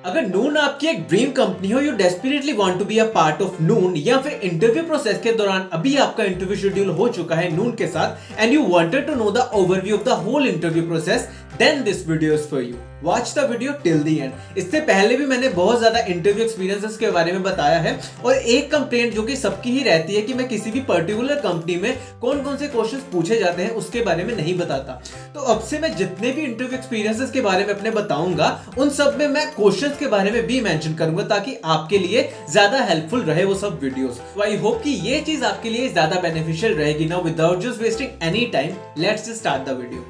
अगर नून आपकी एक ड्रीम कंपनी हो, you desperately want to be a part of Noon, या फिर इंटरव्यू प्रोसेस के दौरान अभी आपका इंटरव्यू शेड्यूल हो चुका है नून के साथ and you wanted to know the overview of the whole interview process, then this video is for you. Watch the video till the end. इससे पहले भी मैंने बहुत ज्यादा इंटरव्यू एक्सपीरियंसेस के बारे में बताया है और एक कंप्लेंट जो कि सबकी ही रहती है कि मैं किसी भी पर्टिकुलर कंपनी में कौन कौन से क्वेश्चंस पूछे जाते हैं उसके बारे में नहीं बताता। तो अब से मैं जितने भी इंटरव्यू एक्सपीरियंसेस के बारे में अपने बताऊंगा उन सब में मैं क्वेश्चंस के बारे में भी मेंशन करूंगा ताकि आपके लिए ज्यादा हेल्पफुल रहे वो सब वीडियोस। तो आई होप कि ये चीज आपके लिए ज्यादा बेनिफिशियल रहेगी। Now without just wasting any time, let's start the video.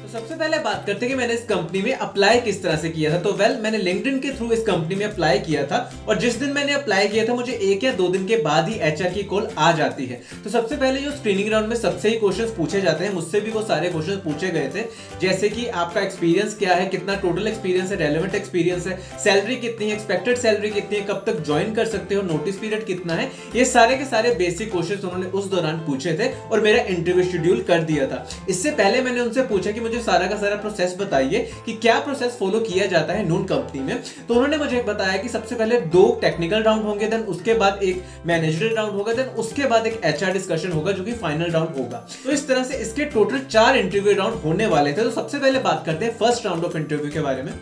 सबसे पहले बात करते हैं कि मैंने इस कंपनी में अप्लाई किस तरह से किया था। तो मैंने लिंक्डइन के थ्रू इस कंपनी में अप्लाई किया था और जिस दिन मैंने अप्लाई किया था मुझे 1 या 2 दिन के बाद ही एचआर की कॉल आ जाती है। तो सबसे पहले जो स्क्रीनिंग राउंड में सबसे ही क्वेश्चंस पूछे जाते हैं, मुझसे भी वो सारे क्वेश्चंस पूछे गए थे, जैसे कि आपका एक्सपीरियंस क्या है, कितना टोटल एक्सपीरियंस है, रेलेवेंट एक्सपीरियंस है, सैलरी कितनी है, एक्सपेक्टेड सैलरी कितनी है, कब तक ज्वाइन कर सकते हो, नोटिस पीरियड कितना है। ये सारे के सारे बेसिक क्वेश्चंस उन्होंने उस दौरान पूछे थे और मेरा इंटरव्यू शेड्यूल कर दिया था। इससे पहले मैंने उनसे पूछा कि मुझे सारा का सारा प्रोसेस बताइए कि क्या प्रोसेस फॉलो किया जाता है नून कंपनी में। तो उन्होंने मुझे बताया कि सबसे पहले 2 टेक्निकल राउंड होंगे, देन उसके बाद एक मैनेजरियल राउंड होगा, देन उसके बाद एक एचआर डिस्कशन होगा जो कि फाइनल राउंड होगा। तो इस तरह से इसके टोटल 4 इंटरव्यू राउंड होने वाले थे। तो सबसे पहले बात करते हैं फर्स्ट राउंड ऑफ इंटरव्यू के बारे में।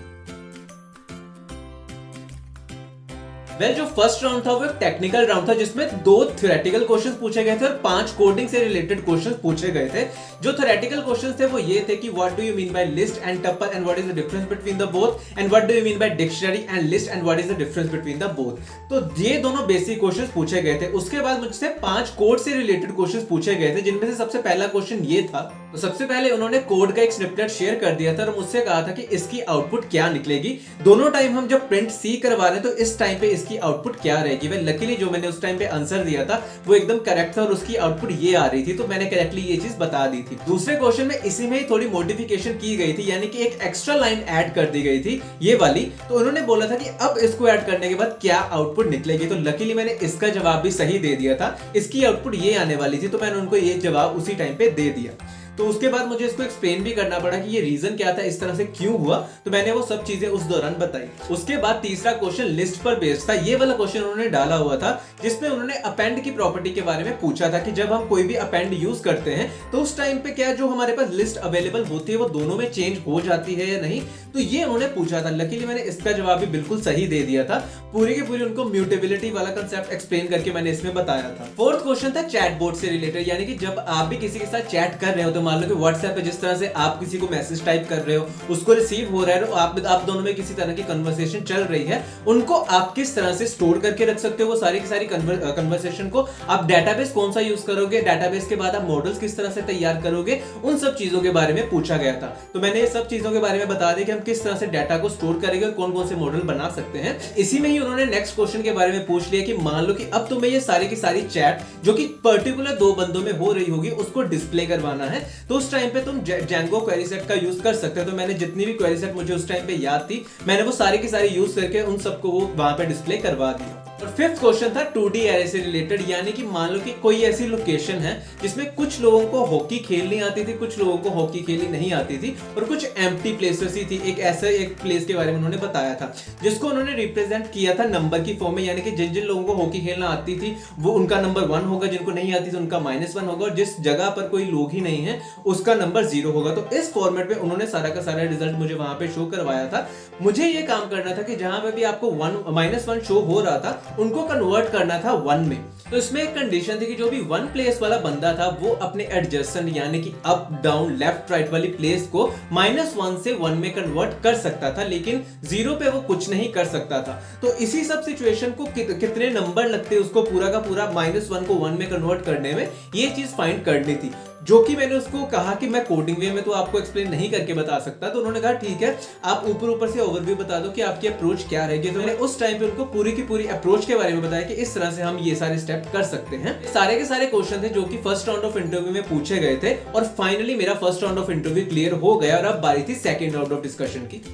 जो फर्स्ट राउंड था वो एक टेक्निकल राउंड था जिसमें 2 थ्योरेटिकल क्वेश्चंस पूछे गए थे और 5 कोडिंग से रिलेटेड क्वेश्चंस पूछे गए थे। जो थ्योरेटिकल क्वेश्चंस थे वो ये थे कि what do you mean bye list and tuple and what is the difference between the both, and what do you mean bye dictionary and list and what is the difference between the both. तो ये दोनों basic questions पूछे गए थे। उसके बाद मुझसे 5 code से रिलेटेड क्वेश्चंस पूछे गए थे, जिनमें से सबसे पहला क्वेश्चन ये था। तो सबसे पहले उन्होंने कोड का एक स्निपेट शेयर कर दिया था और मुझसे कहा था कि इसकी आउटपुट क्या निकलेगी। दोनों टाइम हम जब प्रिंट सी करवा रहे हैं तो इस टाइम पे इसकी आउटपुट क्या रहेगी। वह लकीली जो मैंने उस टाइम पे आंसर दिया था वो एकदम करेक्ट था और उसकी आउटपुट ये आ रही थी, तो मैंने करेक्टली ये चीज बता दी थी। दूसरे क्वेश्चन में इसी में ही थोड़ी मॉडिफिकेशन की गई थी, यानी कि एक एक्स्ट्रा लाइन ऐड कर दी गई थी ये वाली। तो उन्होंने बोला था कि अब इसको ऐड करने के बाद क्या आउटपुट निकलेगी। तो लकीली मैंने इसका जवाब भी सही दे दिया था, इसकी आउटपुट ये आने वाली थी, तो मैंने उनको ये जवाब उसी टाइम पे दे दिया। तो उसके बाद मुझे इसको एक्सप्लेन भी करना पड़ा कि ये रीजन क्या था, इस तरह से क्यों हुआ, तो मैंने वो सब चीजें उस दौरान बताई। उसके बाद तीसरा क्वेश्चन लिस्ट पर बेस्ड था। ये वाला क्वेश्चन उन्होंने डाला हुआ था जिसमें उन्होंने अपेंड की प्रॉपर्टी के बारे में पूछा था कि जब हम कोई भी अपेंड यूज करते हैं तो उस टाइम पे क्या जो हमारे पास लिस्ट अवेलेबल होती है वो दोनों में चेंज हो जाती है या नहीं, तो ये उन्होंने पूछा था। लकीली मैंने इसका जवाब भी बिल्कुल सही दे दिया था। पूरी की पूरी उनको म्यूटेबिलिटी वाला कंसेप्ट एक्सप्लेन करके मैंने इसमें बताया था। फोर्थ क्वेश्चन था चैटबॉट से रिलेटेड, यानी कि जब आप भी किसी के साथ चैट कर रहे हो तो मान लो कि व्हाट्सएप जिस तरह से आप किसी को मैसेज टाइप कर रहे हो, उसको रिसीव हो रहा है, आप दोनों में किसी तरह की कन्वर्सेशन चल रही है, उनको आप किस तरह से स्टोर करके रख सकते हो वो सारी की सारी कन्वर्सेशन को। आप डेटाबेस कौन सा यूज करोगे, डेटाबेस के बाद आप मॉडल्स किस तरह से तैयार करोगे, उन सब चीजों के बारे में पूछा गया था। तो मैंने ये सब चीजों के बारे में बता दिया कि हम किस तरह से डाटा को स्टोर करेंगे और कौन कौन से मॉडल बना सकते हैं। इसी में ही उन्होंने नेक्स्ट क्वेश्चन के बारे में पूछ लिया कि मान लो कि अब तुम्हें ये सारी की सारी चैट जो कि पर्टिकुलर 2 बंदों में हो रही होगी उसको डिस्प्ले करवाना है, तो उस टाइम पे तुम Django क्वेरी सेट का यूज कर सकते हो। तो मैंने जितनी भी क्वेरी सेट मुझे उस टाइम पे याद थी मैंने वो सारी की सारी यूज करके उन सबको वो वहां पे डिस्प्ले करवा दिया। और फिफ्थ क्वेश्चन था 2D एरे से रिलेटेड, यानी कि मान लो कि कोई ऐसी लोकेशन है जिसमें कुछ लोगों को हॉकी खेलनी आती थी, कुछ लोगों को हॉकी खेलनी नहीं आती थी और कुछ एम्प्टी प्लेसेस ही थी। एक ऐसा एक प्लेस के बारे में उन्होंने बताया था जिसको उन्होंने रिप्रेजेंट किया था नंबर की फॉर्म में, यानी कि जिन जिन लोगों को हॉकी खेलना आती थी वो उनका नंबर 1 होगा, जिनको नहीं आती थी उनका -1 होगा और जिस जगह पर कोई लोग ही नहीं है उसका नंबर 0 होगा। तो इस फॉर्मेट में उन्होंने सारा का सारा रिजल्ट मुझे वहां पे शो करवाया था। मुझे ये काम करना था कि जहां पे भी आपको -1 शो हो रहा था उनको कन्वर्ट करना था 1 में। तो इसमें एक कंडीशन थी कि जो भी 1 प्लेस वाला बंदा था वो अपने एडजस्टेंट यानी कि अप डाउन लेफ्ट राइट वाली प्लेस को -1 से 1 में कन्वर्ट कर सकता था, लेकिन 0 पे वो कुछ नहीं कर सकता था। तो इसी सब सिचुएशन को कितने नंबर लगते उसको पूरा का पूरा -1 को 1 में कन्वर्ट करने में, ये चीज फाइंड करनी थी। जो कि मैंने उसको कहा कि मैं कोडिंग वे में तो आपको एक्सप्लेन नहीं करके बता सकता, तो उन्होंने कहा ठीक है आप ऊपर से ओवरव्यू बता दो कि आपकी अप्रोच क्या रहेगी। तो मैंने उस टाइम पे उनको पूरी की पूरी अप्रोच के बारे में बताया कि इस तरह से हम ये सारे स्टेप कर सकते हैं। सारे के सारे क्वेश्चन थे जो कि फर्स्ट राउंड ऑफ इंटरव्यू में पूछे गए थे और फाइनली मेरा first round of interview clear हो गया और अब बारी थी सेकंड राउंड ऑफ डिस्कशन की।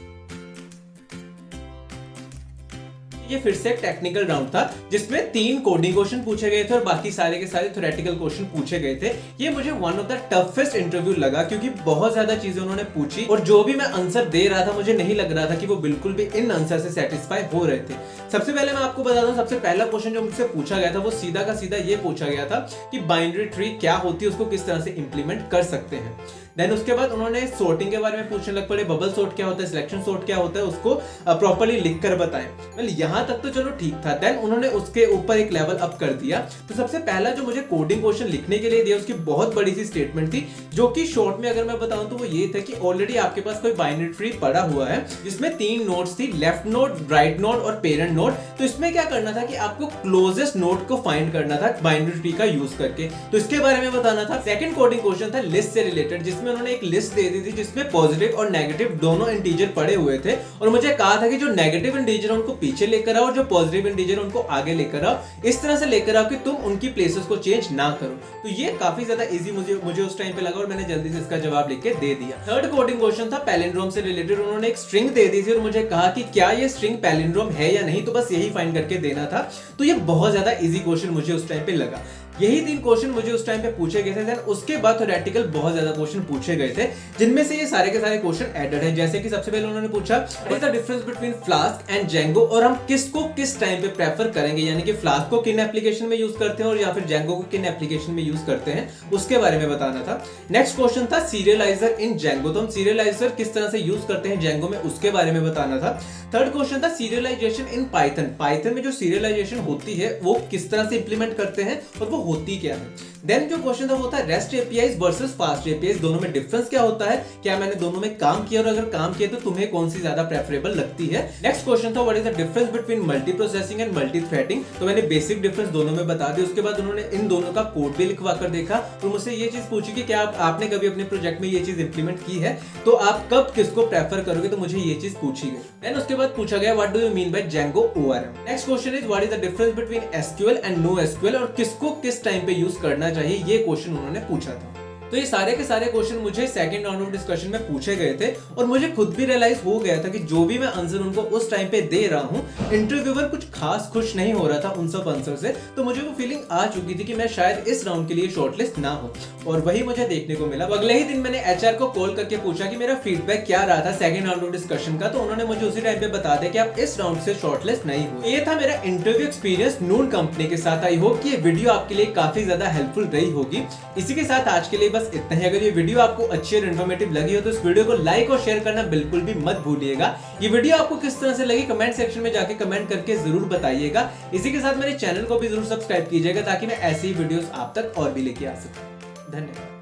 ये फिर से एक टेक्निकल राउंड था जिसमें 3 कोडिंग क्वेश्चन पूछे गए थे और बाकी सारे के सारे थ्योरेटिकल क्वेश्चन पूछे गए थे। ये मुझे one of the toughest interview लगा क्योंकि बहुत ज्यादा चीजें उन्होंने पूछी और जो भी मैं आंसर दे रहा था मुझे नहीं लग रहा था कि वो बिल्कुल भी इन आंसर से सेटिस्फाई हो रहे थे। सबसे पहले मैं आपको बता दूं, सबसे पहला क्वेश्चन जो मुझसे पूछा गया था वो सीधा का सीधा ये पूछा गया था कि बाइनरी ट्री क्या होती है, उसको किस तरह से इंप्लीमेंट कर सकते हैं। देन उसके बाद उन्होंने सॉर्टिंग के बारे में पूछने लग पड़े, बबल सॉर्ट क्या होता है, सिलेक्शन सॉर्ट क्या होता है, उसको प्रॉपर्ली लिख कर बताएं। वेल यहां तक तो चलो ठीक था। देन उन्होंने उसके ऊपर एक लेवल अप कर दिया। तो सबसे पहला जो मुझे कोडिंग क्वेश्चन लिखने के लिए दिया उसकी बहुत बड़ी सी स्टेटमेंट थी, जो कि शॉर्ट में अगर मैं बताऊं तो वो ये था कि ऑलरेडी आपके पास कोई बाइनरी ट्री पड़ा हुआ है जिसमें 3 नोड्स थी, लेफ्ट नोड, राइट नोड और पेरेंट नोड। तो इसमें क्या करना था कि आपको क्लोजेस्ट नोड को फाइंड करना था बाइनरी ट्री का यूज करके, तो इसके बारे में बताना था। सेकंड कोडिंग क्वेश्चन था लिस्ट से रिलेटेड, जिसमें उन्होंने एक लिस्ट दे दी थी जिसमें पॉजिटिव और नेगेटिव दोनों इंटीजर पड़े हुए थे और मुझे कहा था कि जो नेगेटिव इंटीजर उनको पीछे लेकर आओ और जो पॉजिटिव इंटीजर उनको आगे लेकर आओ, इस तरह से लेकर आओ कि तुम उनकी प्लेसेस को चेंज ना करो। तो ये काफी ज्यादा इजी मुझे उस टाइम पे लगा और मैंने जल्दी से इसका जवाब लिख के दे दिया। थर्ड कोडिंग क्वेश्चन था पैलिंड्रोम से रिलेटेड। उन्होंने एक स्ट्रिंग दे दी थी और मुझे कहा कि क्या ये स्ट्रिंग पैलिंड्रोम है या नहीं, तो बस यही फाइंड करके देना था। तो ये बहुत ज्यादा इजी क्वेश्चन मुझे उस टाइम पे लगा। यही 3 क्वेश्चन मुझे उस टाइम पे पूछे गए थे। देन उसके बाद थ्योरेटिकल बहुत ज्यादा क्वेश्चन पूछे गए थे जिनमें से ये सारे के सारे क्वेश्चन एडेड हैं। जैसे कि सबसे पहले उन्होंने पूछा what is the difference between flask and Django, और हम किसको किस टाइम पे प्रेफर करेंगे, यानी कि फ्लास्क को किन एप्लीकेशन में यूज करते हैं और या फिर जेंगो को किन एप्लीकेशन में यूज करते हैं, उसके बारे में बताना था। नेक्स्ट क्वेश्चन था सीरियलाइजर इन जेंगो, तो हम सीरियलाइजर किस तरह से यूज करते हैं जेंगो में, उसके बारे में बताना था। थर्ड क्वेश्चन था सीरियलाइजेशन इन पाइथन, पाइथन में जो सीरियलाइजेशन होती है वो किस तरह से इंप्लीमेंट करते हैं और वो होती क्या है। देन जो क्वेश्चन था वो था rest APIs versus fast APIs, दोनों में डिफरेंस क्या होता है, क्या मैंने दोनों में काम किया और अगर काम किया तो तुम्हें कौन सी ज्यादा प्रेफरेबल लगती है। नेक्स्ट क्वेश्चन था what is the difference between multi processing and multi threading, तो मैंने बेसिक डिफरेंस दोनों में बता दी। उसके बाद उन्होंने इन दोनों का कोड भी लिखवा कर देखा और मुझसे ये चीज पूछी कि क्या आपने कभी अपने प्रोजेक्ट में ये चीज इंप्लीमेंट की है, तो आप कब किसको प्रेफर करोगे, तो मुझे ये चीज पूछी गई। देन उसके बाद पूछा गया what do you mean by Django ORM. Next question is what is the difference between SQL and no SQL, और किसको किस टाइम पे यूज करना चाहिए, ये क्वेश्चन उन्होंने पूछा था। तो ये सारे के सारे क्वेश्चन मुझे सेकंड राउंड ऑफ डिस्कशन में पूछे गए थे और मुझे खुद भी रियलाइज हो गया था कि जो भी मैं आंसर उनको उस टाइम पे दे रहा हूँ, इंटरव्यूअर कुछ खास खुश नहीं हो रहा था उन सब आंसर से। तो मुझे वो फीलिंग आ चुकी थी कि मैं शायद इस राउंड के लिए शॉर्टलिस्ट ना हो, और वही मुझे देखने को मिला। अगले ही दिन मैंने एचआर को कॉल करके पूछा कि मेरा फीडबैक क्या रहा था सेकंड राउंड ऑफ डिस्कशन का, तो उन्होंने मुझे उसी टाइम पे बता दिया कि आप इस राउंड से शॉर्टलिस्ट नहीं हो। ये था मेरा इंटरव्यू एक्सपीरियंस नून कंपनी के साथ। आई होप कि ये वीडियो आपके लिए काफी ज्यादा हेल्पफुल रही होगी। इसी के साथ आज के लिए बस इतना ही। अगर ये वीडियो आपको अच्छी और इन्फॉर्मेटिव लगी हो तो इस वीडियो को लाइक और शेयर करना बिल्कुल भी मत भूलिएगा। ये वीडियो आपको किस तरह से लगी कमेंट सेक्शन में जाके कमेंट करके जरूर बताइएगा। इसी के साथ मेरे चैनल को भी जरूर सब्सक्राइब कीजिएगा ताकि मैं ऐसी वीडियोस आप तक और भी लेके आ सकूं। धन्यवाद।